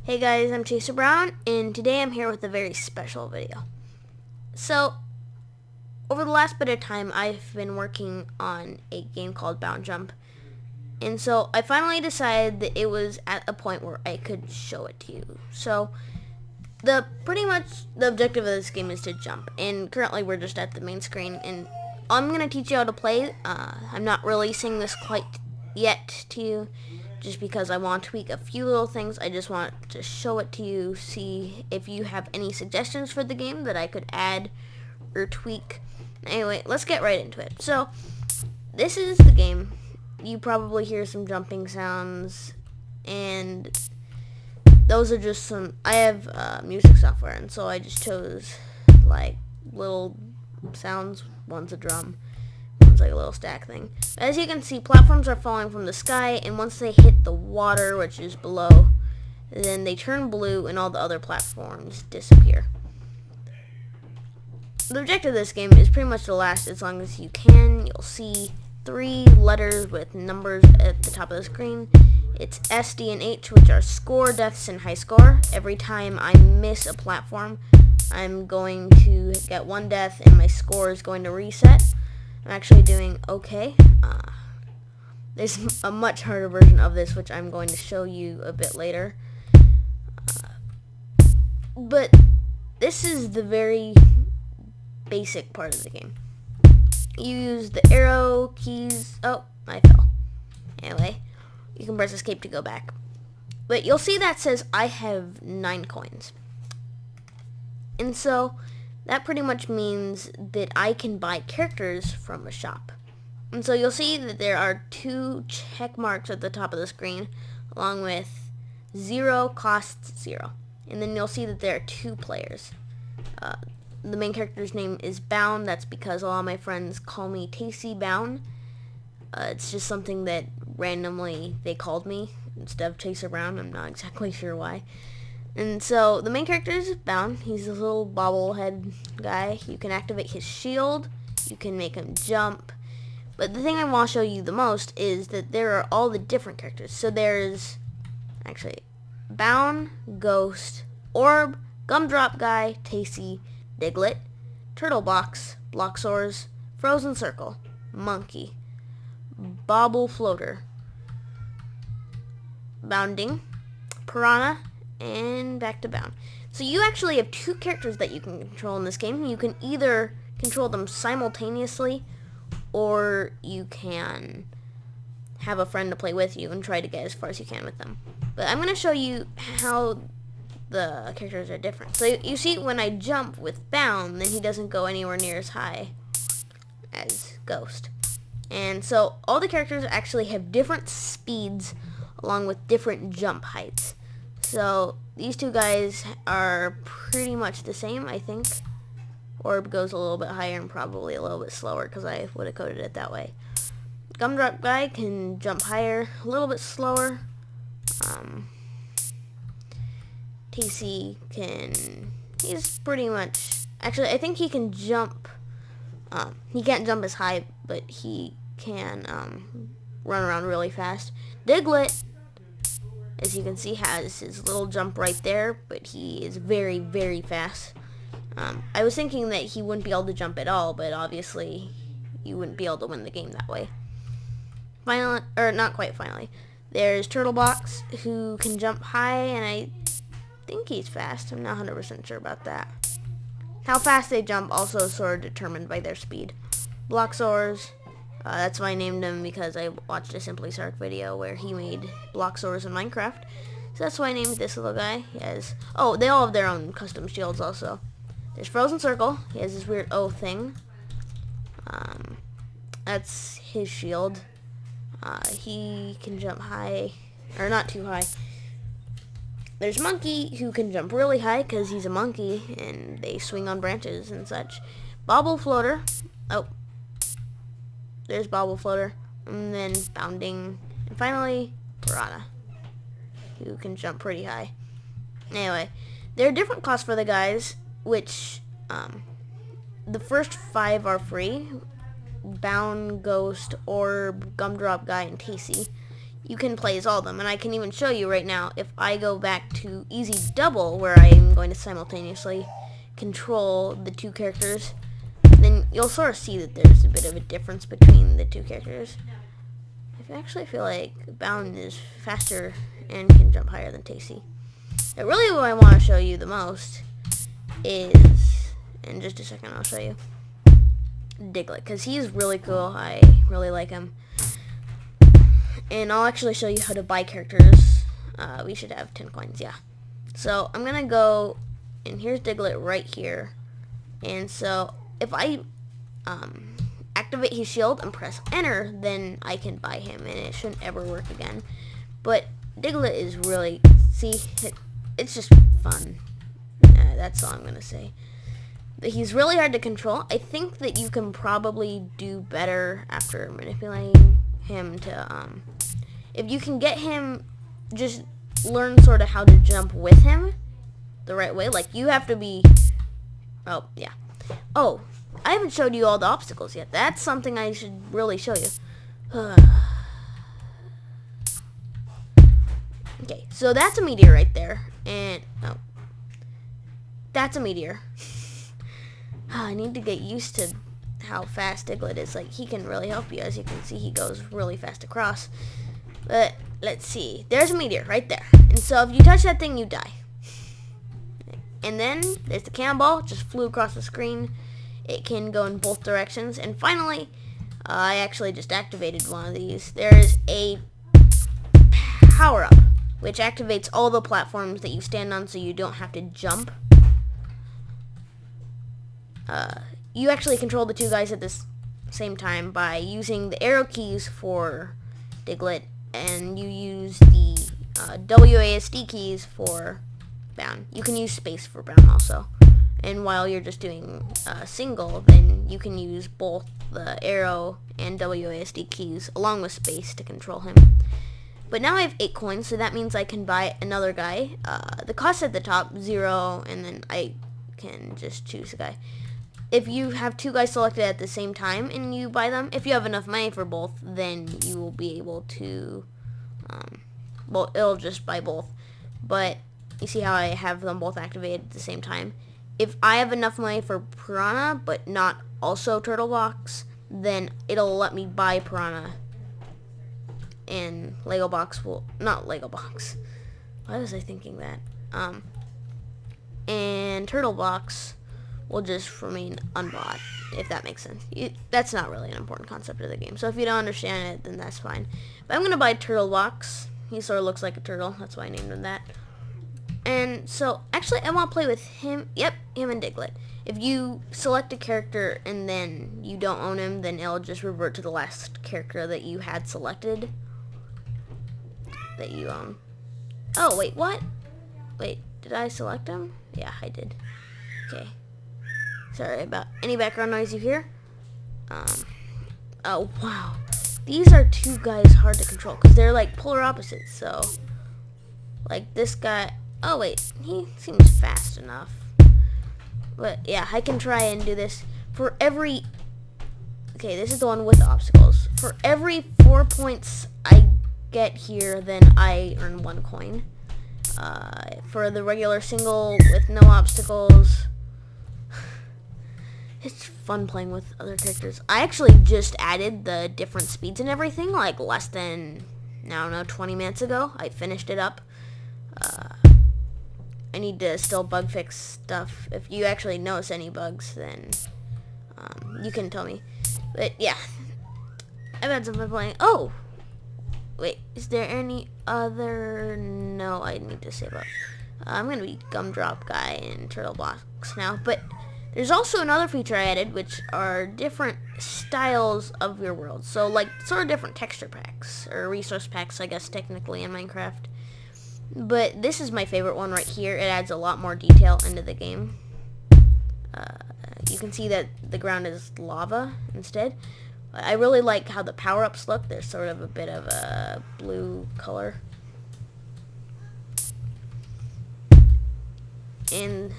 Hey guys, I'm Chaser Brown, and today I'm here with a very special video. So, over the last bit of time, I've been working on a game called Bown Jump, and so I finally decided that it was at a point where I could show it to you. So, pretty much the objective of this game is to jump, and currently we're just at the main screen, and I'm going to teach you how to play. I'm not releasing this quite yet to you, just because I want to tweak a few little things. I just want to show it to you, see if you have any suggestions for the game that I could add or tweak. Anyway, let's get right into it. So, this is the game. You probably hear some jumping sounds, and those are just some, I have music software, and so I just chose like little sounds. One's a drum, one's like a little stack thing. As you can see, platforms are falling from the sky, and once they hit the water, which is below, then they turn blue and all the other platforms disappear. The objective of this game is pretty much to last as long as you can. You'll see 3 letters with numbers at the top of the screen. It's S, D, and H, which are score, deaths, and high score. Every time I miss a platform, I'm going to get 1 death, and my score is going to reset. I'm actually doing okay. There's a much harder version of this, which I'm going to show you a bit later. But this is the very basic part of the game. You use the arrow keys. Oh, I fell. Anyway, you can press escape to go back. But you'll see that says I have 9 coins. And so that pretty much means that I can buy characters from a shop. And so you'll see that there are 2 check marks at the top of the screen, along with 0 costs 0. And then you'll see that there are 2 players. The main character's name is Bown. That's because a lot of my friends call me Tasty Bown. It's just something that randomly they called me instead of Chaser Brown. I'm not exactly sure why. And so the main character is Bown. He's a little bobblehead guy. You can activate his shield. You can make him jump. But the thing I want to show you the most is that there are all the different characters. So there's actually Bown, Ghost, Orb, Gumdrop Guy, Tasty, Diglett, Turtle Box, Bloxors, Frozen Circle, Monkey, Bobble Floater, Bounding, Piranha, and back to Bound. So you actually have 2 characters that you can control in this game. You can either control them simultaneously, or you can have a friend to play with you and try to get as far as you can with them. But I'm going to show you how the characters are different. So you see when I jump with Bound, then he doesn't go anywhere near as high as Ghost. And so all the characters actually have different speeds along with different jump heights. So these 2 guys are pretty much the same, I think. Orb goes a little bit higher and probably a little bit slower because I would have coded it that way. Gumdrop Guy can jump higher, a little bit slower. TC he's pretty much, actually I think he can jump, he can't jump as high, but he can run around really fast. Diglett, as you can see, has his little jump right there, but he is very, very fast. I was thinking that he wouldn't be able to jump at all, but obviously you wouldn't be able to win the game that way. Finally, or not quite finally, there's Turtlebox, who can jump high, and I think he's fast. I'm not 100% sure about that. How fast they jump also sort of determined by their speed. Bloxors, that's why I named him, because I watched a Simply Sark video where he made Bloxors in Minecraft. So that's why I named this little guy. He has, oh, they all have their own custom shields also. There's Frozen Circle. He has this weird O thing. That's his shield. He can jump high, or not too high. There's Monkey, who can jump really high because he's a monkey and they swing on branches and such. Bobble Floater. Oh, there's Bobble Floater. And then Bounding. And finally, Piranha, who can jump pretty high. Anyway, there are different costs for the guys, which the first 5 are free. Bound, Ghost, Orb, Gumdrop Guy, and Tasty. you can play as all of them. And I can even show you right now, if I go back to easy double, where I'm going to simultaneously control the two characters, then you'll sort of see that there's a bit of a difference between the two characters. I actually feel like Bown is faster and can jump higher than Tasty. But really what I want to show you the most is, in just a second I'll show you, Diglett, because he's really cool. I really like him. And I'll actually show you how to buy characters. We should have 10 coins, yeah. So I'm going to go, and here's Diglett right here. And so if I activate his shield and press enter, then I can buy him, and it shouldn't ever work again. But Diglett is really, see, it's just fun. That's all I'm going to say. But he's really hard to control. I think that you can probably do better after manipulating him to, if you can get him, just learn sort of how to jump with him the right way. Like, you have to be, oh, yeah. Oh, I haven't showed you all the obstacles yet. That's something I should really show you. Okay, so that's a meteor right there. And, oh, that's a meteor. I need to get used to how fast Diglett is. Like, he can really help you. As you can see, he goes really fast across. But, let's see. There's a meteor right there. And so, if you touch that thing, you die. And then, there's the cannonball. Just flew across the screen. It can go in both directions. And finally, I actually just activated one of these. There's a power-up, which activates all the platforms that you stand on so you don't have to jump. You actually control the two guys at the same time by using the arrow keys for Diglett, and you use the WASD keys for Bown. You can use space for Bown also. And while you're just doing single, then you can use both the arrow and WASD keys along with space to control him. But now I have 8 coins, so that means I can buy another guy. The cost at the top, 0, and then I can just choose a guy. If you have 2 guys selected at the same time and you buy them, if you have enough money for both, then you will be able to, well, it'll just buy both. But you see how I have them both activated at the same time? If I have enough money for Piranha, but not also Turtle Box, then it'll let me buy Piranha. And Lego Box will, not Lego Box. Why was I thinking that? And Turtle Box will just remain unbought, if that makes sense. That's not really an important concept of the game. So if you don't understand it, then that's fine. But I'm going to buy Turtle Box. He sort of looks like a turtle. That's why I named him that. And so, actually, I want to play with him. Yep, him and Diglett. If you select a character and then you don't own him, then it'll just revert to the last character that you had selected that you own. Oh, wait, what? Wait, did I select him? Yeah, I did. Okay. Sorry about any background noise you hear. Oh, wow. These are 2 guys hard to control because they're like polar opposites. So, like this guy. Oh, wait. He seems fast enough. But, yeah, I can try and do this. For every... Okay, this is the one with the obstacles. For every 4 points I get here, then I earn 1 coin. For the regular single with no obstacles... It's fun playing with other characters. I actually just added the different speeds and everything, like less than, I don't know, 20 minutes ago. I finished it up. I need to still bug fix stuff. If you actually notice any bugs, then you can tell me. But yeah, I've had some fun playing. Oh! Wait, is there any other... No, I need to save up. I'm going to be Gumdrop Guy in Turtle Box now, but... There's also another feature I added, which are different styles of your world. So, like, sort of different texture packs, or resource packs, I guess, technically, in Minecraft. But this is my favorite one right here. It adds a lot more detail into the game. You can see that the ground is lava instead. I really like how the power-ups look. There's sort of a bit of a blue color. And...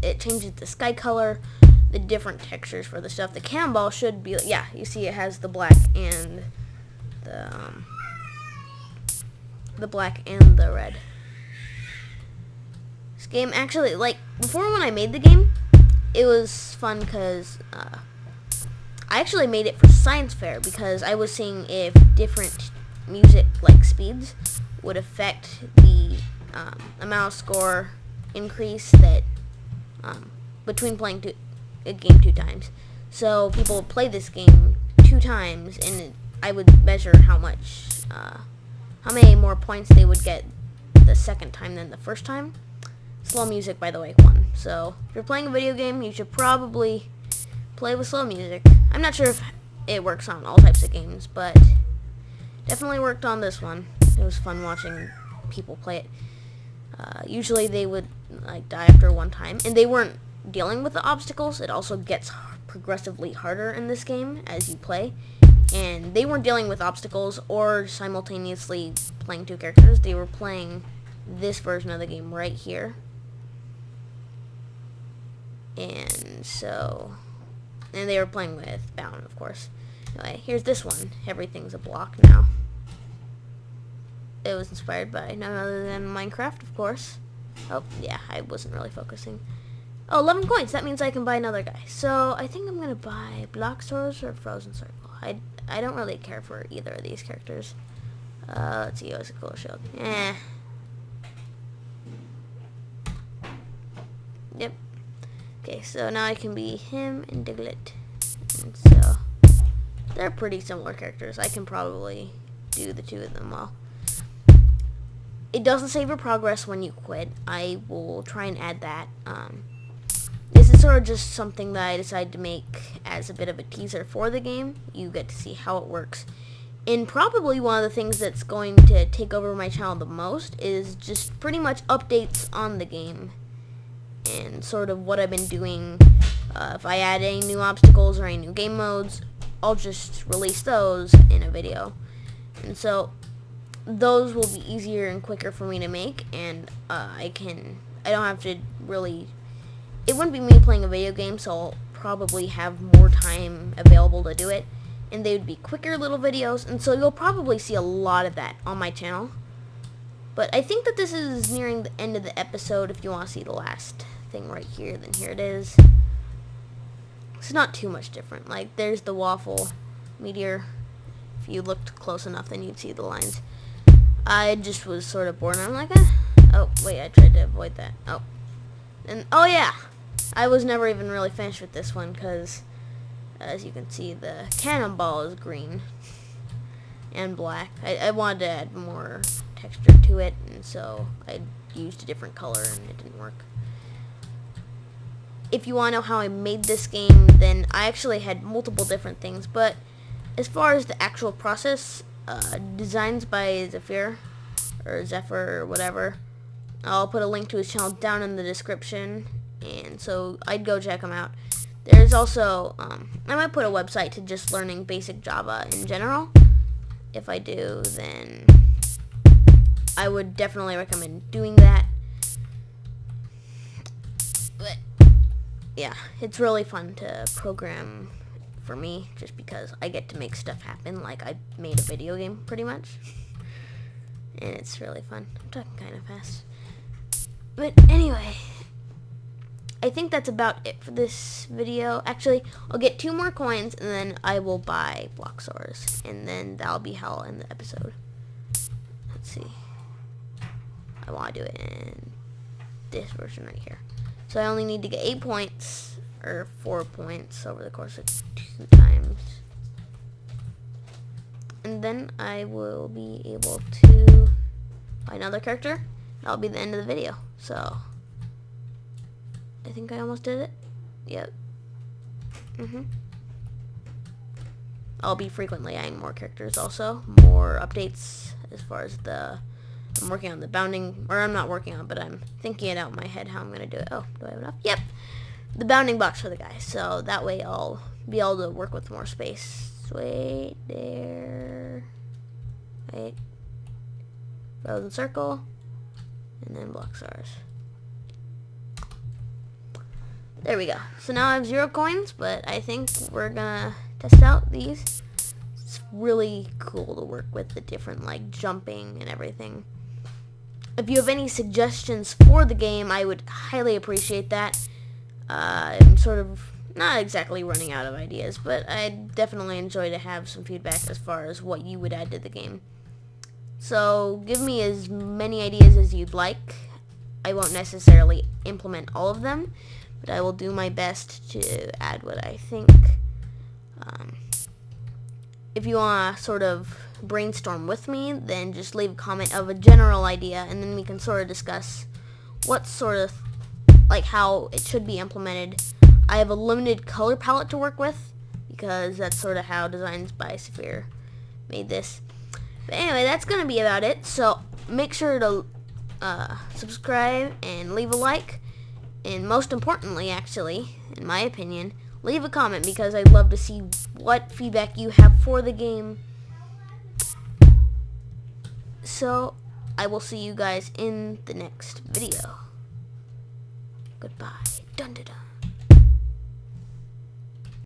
it changes the sky color, the different textures for the stuff. The cannonball should be, yeah, you see it has the black and the the black and the red. This game actually, like, before when I made the game, it was fun because I actually made it for science fair because I was seeing if different music, like speeds, would affect the amount of score increase that between playing a game 2 times. So people would play this game 2 times, and I would measure how many more points they would get the second time than the first time. Slow music, by the way, won. So if you're playing a video game, you should probably play with slow music. I'm not sure if it works on all types of games, but definitely worked on this one. It was fun watching people play it. Usually they would like die after one time, and they weren't dealing with the obstacles. It also gets progressively harder in this game as you play, and they weren't dealing with obstacles or simultaneously playing 2 characters. They were playing this version of the game right here, and they were playing with Bown, of course. Anyway, here's this one. Everything's a block now. It was inspired by none other than Minecraft, of course. Oh, yeah, I wasn't really focusing. Oh, 11 coins. That means I can buy another guy. So, I think I'm going to buy Block Stores or Frozen Circle. I don't really care for either of these characters. Let's see, what's a cool shield? Yep. Okay, so now I can be him and Diglett. And so, they're pretty similar characters. I can probably do the 2 of them well. It doesn't save your progress when you quit. I will try and add that. This is sort of just something that I decided to make as a bit of a teaser for the game. You get to see how it works. And probably one of the things that's going to take over my channel the most is just pretty much updates on the game and sort of what I've been doing. If I add any new obstacles or any new game modes, I'll just release those in a video. And so those will be easier and quicker for me to make, and I don't have to really, it wouldn't be me playing a video game, so I'll probably have more time available to do it, and they would be quicker little videos, and so you'll probably see a lot of that on my channel. But I think that this is nearing the end of the episode. If you want to see the last thing right here, then here it is. It's not too much different. Like, there's the waffle meteor. If you looked close enough, then you'd see the lines. I just was sort of bored, and I'm like, oh, wait, I tried to avoid that. Oh. And, oh, yeah. I was never even really finished with this one, because, as you can see, the cannonball is green and black. I wanted to add more texture to it, and so I used a different color, and it didn't work. If you want to know how I made this game, then I actually had multiple different things, but as far as the actual process, designs by Zephyr, or Zephyr, or whatever. I'll put a link to his channel down in the description, and so I'd go check him out. There's also, I might put a website to just learning basic Java in general. If I do, then I would definitely recommend doing that. But, yeah, it's really fun to program for me, just because I get to make stuff happen like I made a video game, pretty much. And it's really fun. I'm talking kind of fast. But anyway, I think that's about it for this video. Actually, I'll get 2 more coins, and then I will buy block stores, and then that'll be how I'll end the episode. Let's see. I want to do it in this version right here. So I only need to get 8 points, or 4 points over the course of 2 times. And then I will be able to buy another character. That'll be the end of the video. So, I think I almost did it. Yep. I'll be frequently adding more characters also. More updates as far as I'm working on the bounding, or I'm not working on, but I'm thinking it out in my head how I'm going to do it. Oh, do I have enough? Yep. The bounding box for the guy. So that way I'll be able to work with more space. Wait, there. Wait. Frozen circle. And then block stars. There we go. So now I have 0 coins, but I think we're gonna test out these. It's really cool to work with the different, like, jumping and everything. If you have any suggestions for the game, I would highly appreciate that. I'm sort of not exactly running out of ideas, but I'd definitely enjoy to have some feedback as far as what you would add to the game. So give me as many ideas as you'd like. I won't necessarily implement all of them, but I will do my best to add what I think. If you want to sort of brainstorm with me, then just leave a comment of a general idea, and then we can sort of discuss what sort of, like, how it should be implemented. I have a limited color palette to work with, because that's sort of how Designs by Saphir made this. But anyway, that's going to be about it, so make sure to subscribe and leave a like, and most importantly, actually, in my opinion, leave a comment, because I'd love to see what feedback you have for the game. So, I will see you guys in the next video. Goodbye. Dun dun dun.